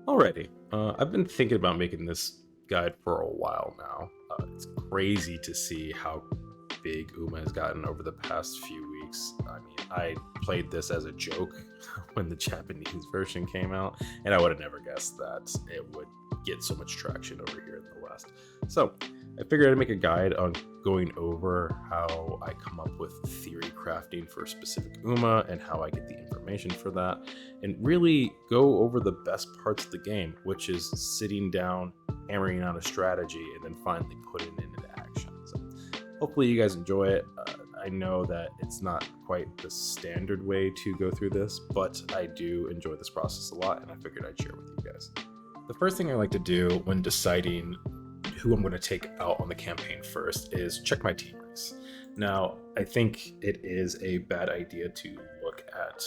Alrighty, I've been thinking about making this guide for a while now. It's crazy to see how big Uma has gotten over the past few weeks. I mean, I played this as a joke when the Japanese version came out, and I would have never guessed that it would get so much traction over here in the West. So, I figured I'd make a guide on going over how I come up with theory crafting for a specific Uma and how I get the information for that, and really go over the best parts of the game, which is sitting down, hammering out a strategy, and then finally putting it into action. So hopefully you guys enjoy it. I know that it's not quite the standard way to go through this, but I do enjoy this process a lot, and I figured I'd share with you guys. The first thing I like to do when deciding who I'm going to take out on the campaign first is check my team ranks. Now, I think it is a bad idea to look at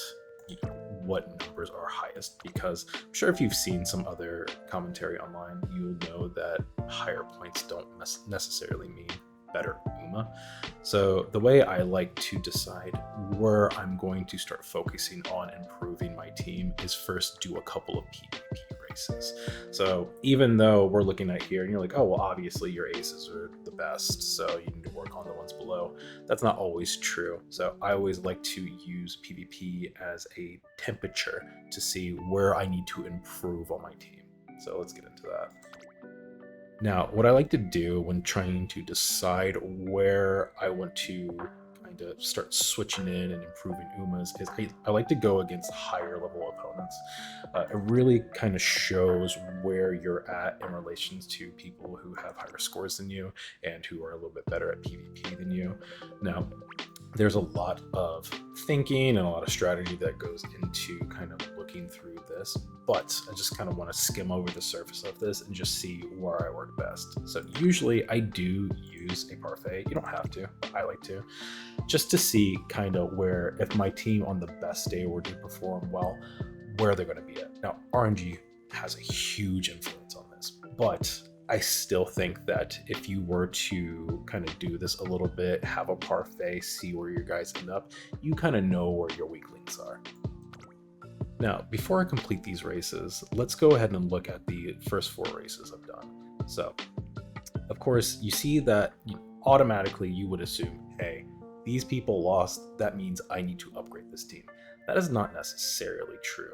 what numbers are highest, because I'm sure if you've seen some other commentary online, you'll know that higher points don't necessarily mean better Uma. So the way I like to decide where I'm going to start focusing on improving my team is first do a couple of PvP races. So even though we're looking at here and you're like, oh, well, obviously your aces are the best, so you need to work on the ones below. That's not always true. So I always like to use PvP as a temperature to see where I need to improve on my team. So let's get into that. Now, what I like to do when trying to decide where I want to kind of start switching in and improving Umas is I like to go against higher level opponents. It really kind of shows where you're at in relations to people who have higher scores than you and who are a little bit better at PvP than you. Now, there's a lot of thinking and a lot of strategy that goes into kind of looking through this, but I just kind of want to skim over the surface of this and just see where I work best. So usually I do use a parfait. You don't have to, but I like to, just to see kind of where, if my team on the best day were to perform well, where they're going to be at. Now, RNG has a huge influence on this, but I still think that if you were to kind of do this a little bit, have a parfait, see where your guys end up, you kind of know where your weak links are. Now, before I complete these races, let's go ahead and look at the first 4 races I've done. So, of course, you see that automatically you would assume, hey, these people lost, that means I need to upgrade this team. That is not necessarily true.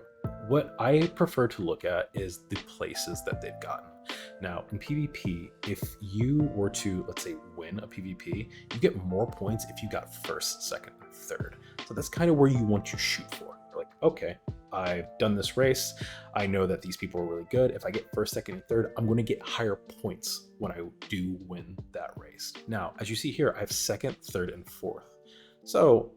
What I prefer to look at is the places that they've gotten. Now, in PvP, if you were to, let's say, win a PvP, you get more points if you got first, second, and third. So that's kind of where you want to shoot for. You're like, okay, I've done this race. I know that these people are really good. If I get first, second, and third, I'm going to get higher points when I do win that race. Now, as you see here, I have second, third, and fourth. So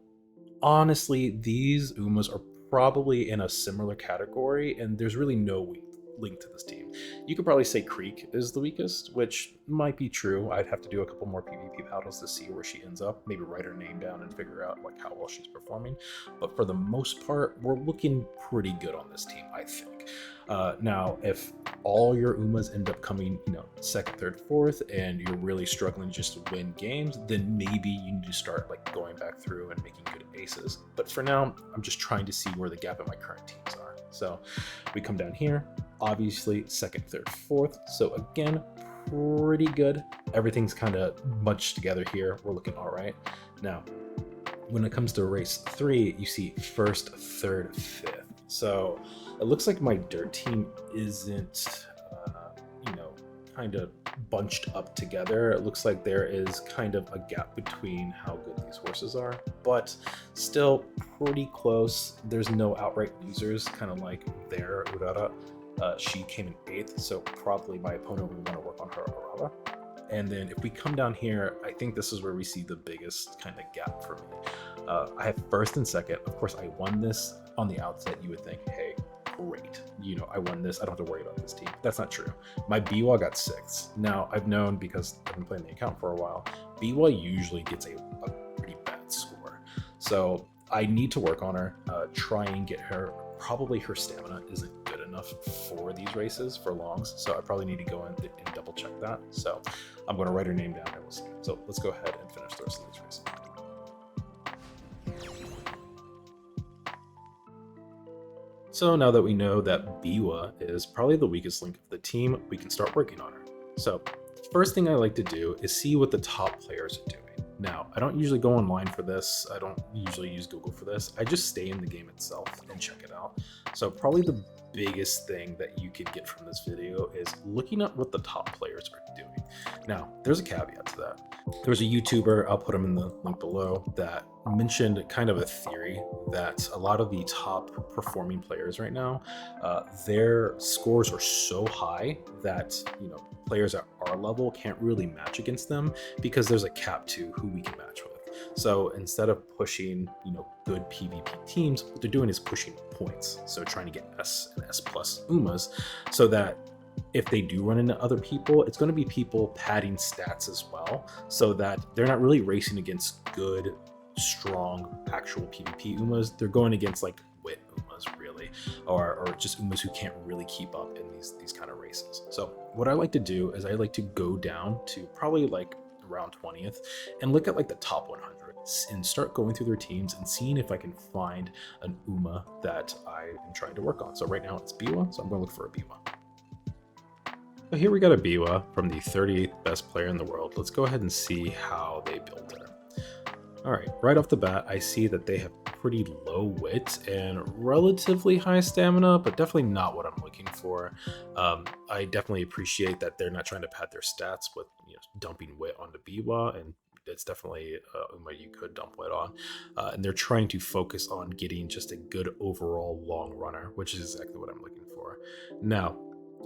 honestly, these Umas are probably in a similar category, and there's really no weak link to this team. You could probably say Creek is the weakest, which might be true. I'd have to do a couple more PvP battles to see where she ends up, maybe write her name down and figure out like how well she's performing. But for the most part, we're looking pretty good on this team, I think. Now, if all your Umas end up coming, second, third, fourth, and you're really struggling just to win games, then maybe you need to start like going back through and making good aces. But for now, I'm just trying to see where the gap in my current teams are. So we come down here, obviously second, third, fourth. So again, pretty good. Everything's kind of bunched together here. We're looking all right. Now, when it comes to race 3, you see first, third, fifth. So it looks like my dirt team isn't, kind of bunched up together. It looks like there is kind of a gap between how good these horses are, but still pretty close. There's no outright losers, kind of like there, Urara. She came in 8th, so probably my opponent would want to work on her Urara. And then if we come down here, I think this is where we see the biggest kind of gap for me. I have first and second. Of course, I won this on the outset. You would think, hey, great, I won this, I don't have to worry about this team. That's not true. My Biwa got 6th. Now, I've known, because I've been playing the account for a while, Biwa usually gets a pretty bad score. So I need to work on her, try and get her. Probably her stamina isn't good enough for these races, for longs, so I probably need to go in and double check that. So I'm going to write her name down and we'll see. So let's go ahead and finish the rest of these races. So now that we know that Biwa is probably the weakest link of the team, we can start working on her. So first thing I like to do is see what the top players are doing. Now, I don't usually go online for this. I don't usually use Google for this. I just stay in the game itself and check it out. So probably the biggest thing that you could get from this video is looking at what the top players are doing. Now, there's a caveat to that. There's a YouTuber, I'll put him in the link below, that mentioned kind of a theory that a lot of the top performing players right now, their scores are so high that, players at our level can't really match against them because there's a cap to who we can match with. So instead of pushing, good PvP teams, what they're doing is pushing points. So trying to get S and S plus Umas so that if they do run into other people, it's going to be people padding stats as well, so that they're not really racing against good, strong, actual PvP Umas. They're going against like wit Umas, really, or just Umas who can't really keep up in these kind of races. So what I like to do is I like to go down to probably like around 20th and look at like the top 100 and start going through their teams and seeing if I can find an Uma that I am trying to work on. So right now it's Biwa, so I'm going to look for a Biwa. So here we got a Biwa from the 38th best player in the world. Let's go ahead and see how they built her. All right, right off the bat, I see that they have pretty low wit and relatively high stamina, but definitely not what I'm looking for. I definitely appreciate that they're not trying to pad their stats with dumping wit onto Biwa, and it's definitely Uma you could dump wit on. And they're trying to focus on getting just a good overall long runner, which is exactly what I'm looking for. Now,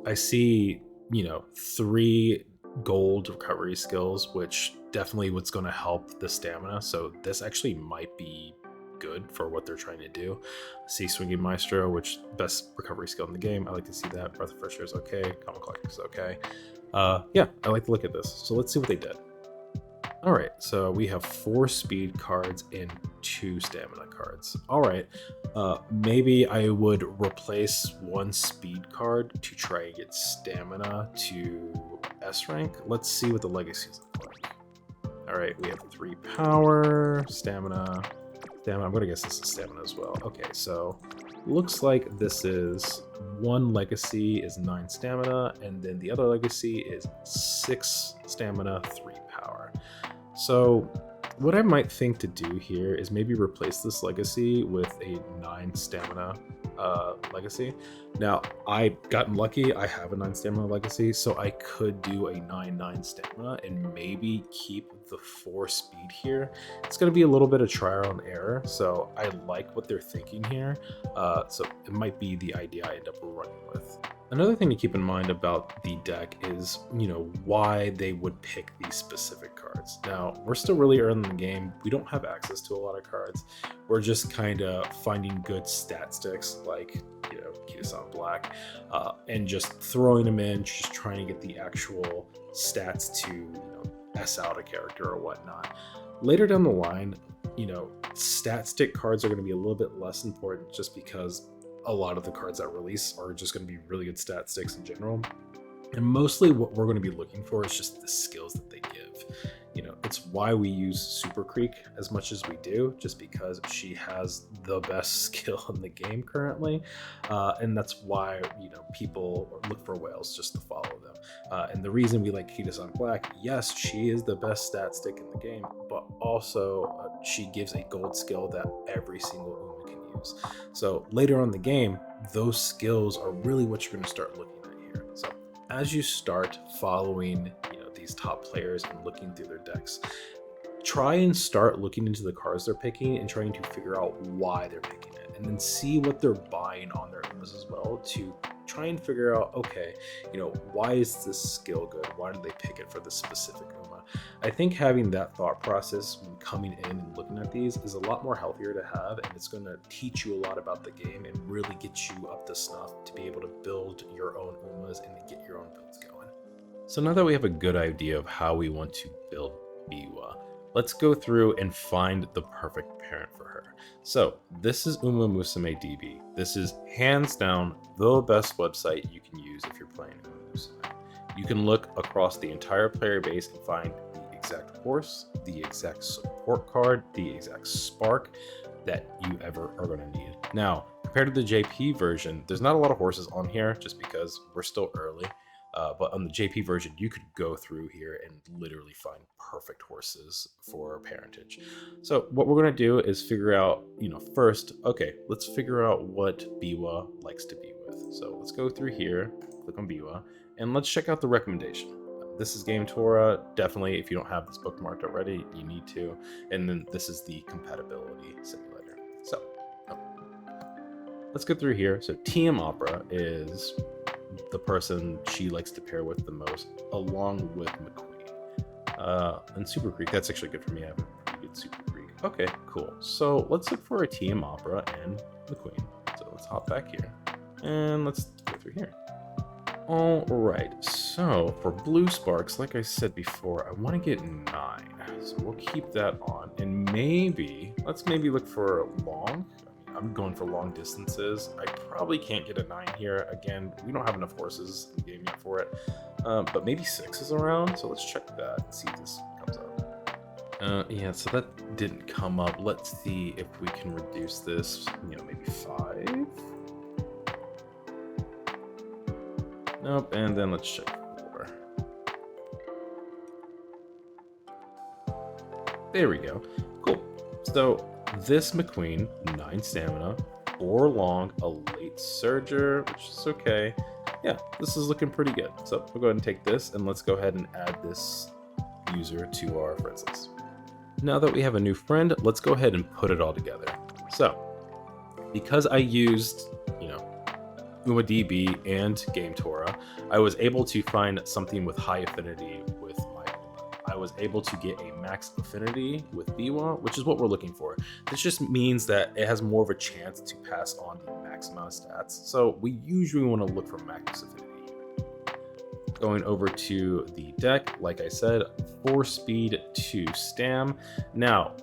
I see 3 gold recovery skills, which definitely what's going to help the stamina. So this actually might be good for what they're trying to do. See Swinging Maestro, which best recovery skill in the game. I like to see that. Breath of Fresh Air is okay. Common Clock is okay. Yeah, I like to look at this. So let's see what they did. All right, so we have 4 speed cards and 2 stamina cards. All right, maybe I would replace 1 speed card to try and get stamina to S rank. Let's see what the legacies look like. All right, we have 3 power, stamina. I'm gonna guess this is stamina as well. Okay, so looks like this is 1 legacy is 9 stamina, and then the other legacy is 6 stamina, 3 power. So what I might think to do here is maybe replace this legacy with a 9 stamina legacy. Now, I've gotten lucky. I have a 9 stamina legacy, so I could do a 9/9 stamina and maybe keep the 4 speed here. It's going to be a little bit of trial and error, so I like what they're thinking here. So it might be the idea I end up running with. Another thing to keep in mind about the deck is, why they would pick these specific cards. Now, we're still really early in the game. We don't have access to a lot of cards. We're just kind of finding good stat sticks like, Kitasan Black, and just throwing them in, just trying to get the actual stats to, S out a character or whatnot. Later down the line, stat stick cards are going to be a little bit less important just because a lot of the cards that release are just going to be really good stat sticks in general. And mostly what we're going to be looking for is just the skills that they give. It's why we use Super Creek as much as we do, just because she has the best skill in the game currently. And that's why, people look for whales just to follow them. And the reason we like Kitasan Black, yes, she is the best stat stick in the game, but also she gives a gold skill that every single Uma can use. So later on in the game, those skills are really what you're going to start looking at here. So as you start following, these top players and looking through their decks, try and start looking into the cards they're picking and trying to figure out why they're picking it, and then see what they're buying on their Umas as well to try and figure out, okay, why is this skill good? Why did they pick it for this specific Uma? I think having that thought process when coming in and looking at these is a lot more healthier to have, and it's going to teach you a lot about the game and really get you up to snuff to be able to build your own Umas and to get your own builds going. So now that we have a good idea of how we want to build Biwa, let's go through and find the perfect parent for her. So this is UmaMusume DB. This is hands down the best website you can use if you're playing UmaMusume. You can look across the entire player base and find the exact horse, the exact support card, the exact spark that you ever are going to need. Now, compared to the JP version, there's not a lot of horses on here just because we're still early. But on the JP version, you could go through here and literally find perfect horses for parentage. So what we're going to do is figure out, first, okay, let's figure out what Biwa likes to be with. So let's go through here, click on Biwa, and let's check out the recommendation. This is Game Torah. Definitely, if you don't have this bookmarked already, you need to. And then this is the compatibility simulator. So let's go through here. So TM Opera is the person she likes to pair with the most, along with McQueen. And Super Creek, that's actually good for me. I have a pretty good Super Creek. Okay, cool. So let's look for a TM Opera and McQueen. So let's hop back here and let's go through here. All right, so for Blue Sparks, like I said before, I want to get 9. So we'll keep that on. And let's maybe look for long. I'm going for long distances. I probably can't get a 9 here. Again, we don't have enough horses in the game yet for it. But maybe 6 is around. So let's check that and see if this comes up. Yeah, so that didn't come up. Let's see if we can reduce this, maybe 5. Nope, and then let's check 4. There we go. Cool. So this McQueen, 9 stamina, 4 long, a late surger, which is okay. Yeah, this is looking pretty good. So we'll go ahead and take this, and let's go ahead and add this user to our friends list. Now that we have a new friend, let's go ahead and put it all together. So because I used, UmaDB and Game Torah, I was able to find something with high affinity with my Uma. I was able to get a max affinity with Biwa, which is what we're looking for. This just means that it has more of a chance to pass on the max amount of stats. So we usually want to look for max affinity here. Going over to the deck, like I said, 4 speed, 2 stam. Now,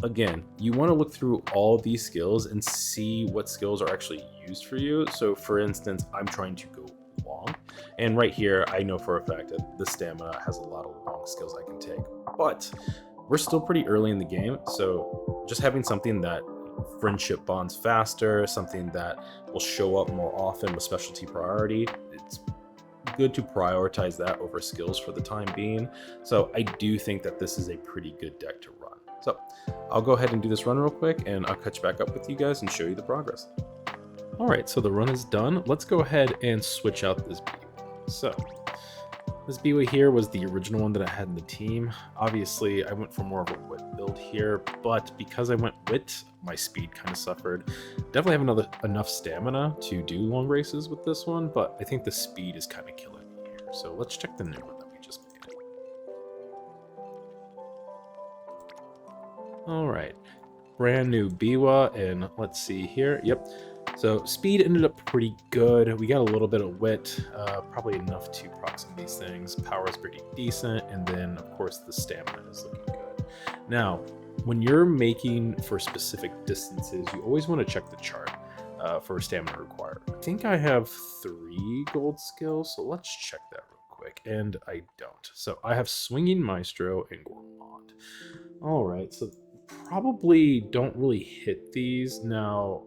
again, you want to look through all these skills and see what skills are actually used for you. So for instance, I'm trying to go long, and right here I know for a fact that the stamina has a lot of long skills I can take, but we're still pretty early in the game, so just having something that friendship bonds faster, something that will show up more often with specialty priority, it's good to prioritize that over skills for the time being. So I do think that this is a pretty good deck to run. So I'll go ahead and do this run real quick, and I'll catch back up with you guys and show you the progress. All right, so the run is done. Let's go ahead and switch out this Biwa. So this Biwa here was the original one that I had in the team. Obviously, I went for more of a wit build here, but because I went wit, my speed kind of suffered. Definitely have enough stamina to do long races with this one, but I think the speed is kind of killing me here. So let's check the new one that we just made. All right, brand new Biwa, and let's see here. Yep. So speed ended up pretty good. We got a little bit of wit, probably enough to proc some of these things. Power is pretty decent, and then of course the stamina is looking good. Now, when you're making for specific distances, you always want to check the chart for stamina required. I think I have 3 gold skills, so let's check that real quick. And I don't. So I have Swinging Maestro and Gourmand. All right, so probably don't really hit these. Now,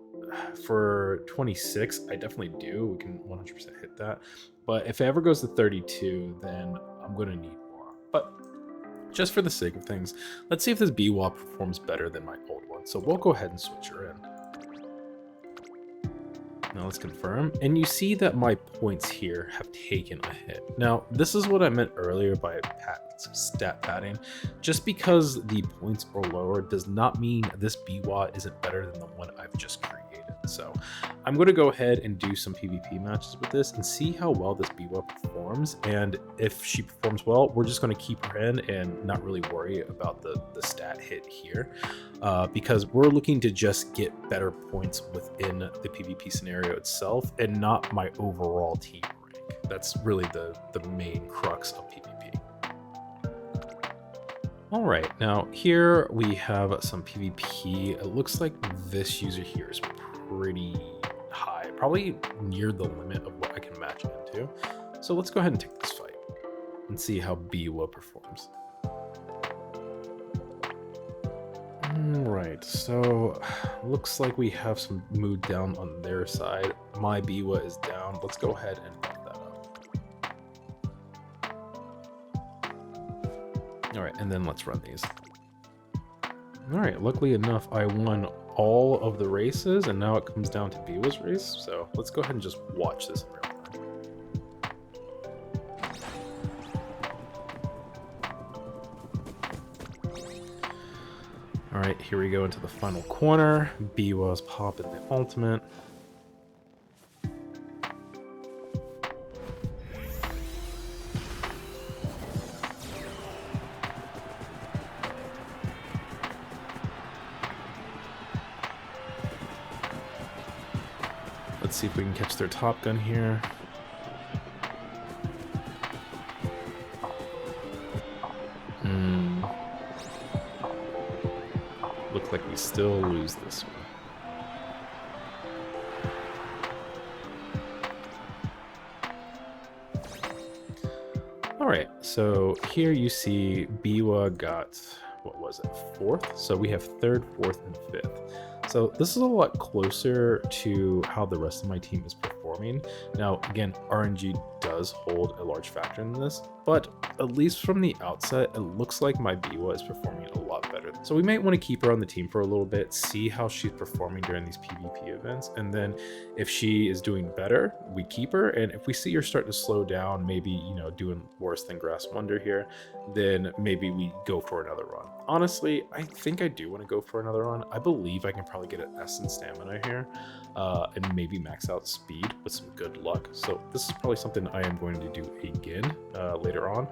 for 26, I definitely do. We can 100% hit that. But if it ever goes to 32, then I'm going to need more. But just for the sake of things, let's see if this Biwa performs better than my old one. So we'll go ahead and switch her in. Now let's confirm. And you see that my points here have taken a hit. Now, this is what I meant earlier by stat padding. Just because the points are lower does not mean this Biwa isn't better than the one I've just created. So I'm going to go ahead and do some PvP matches with this and see how well this Biwa performs. And if she performs well, we're just going to keep her in and not really worry about the stat hit here, because we're looking to just get better points within the PvP scenario itself and not my overall team rank. That's really the main crux of PvP. All right, now here we have some PvP. It looks like this user here is pretty high, probably near the limit of what I can match into. So let's go ahead and take this fight and see how Biwa performs. Right, so looks like we have some mood down on their side. My Biwa is down. Let's go ahead and bump that up. All right, and then let's run these. All right, luckily enough, I won all of the races, and now it comes down to Biwa's race. So let's go ahead and just watch this in real time. All right, here we go into the final corner. Biwa's popping the ultimate. Let's see if we can catch their top gun here. Look like we still lose this one. All right, so here you see Biwa got, what was it, 4th? So we have 3rd, 4th, and 5th. So this is a lot closer to how the rest of my team is performing. Now, again, RNG does hold a large factor in this, but at least from the outset, it looks like my Biwa is performing a lot better. So we might want to keep her on the team for a little bit, see how she's performing during these PvP events, and then if she is doing better, we keep her, and if we see her start to slow down, maybe, you know, doing worse than Grass Wonder here, then maybe we go for another run. Honestly, I think I do want to go for another run. I believe I can probably get an S in stamina here, and maybe max out speed with some good luck. So this is probably something I am going to do again later on.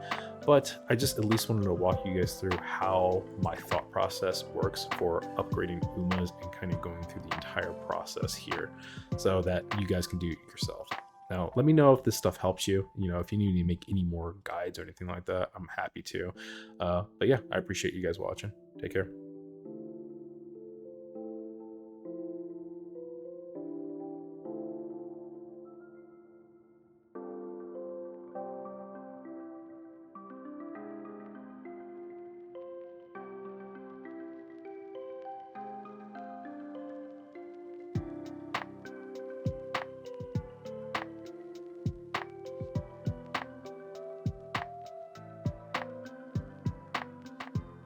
But I just at least wanted to walk you guys through how my thought process works for upgrading Umas and kind of going through the entire process here so that you guys can do it yourselves. Now, let me know if this stuff helps you. You know, if you need to make any more guides or anything like that, I'm happy to. But yeah, I appreciate you guys watching. Take care.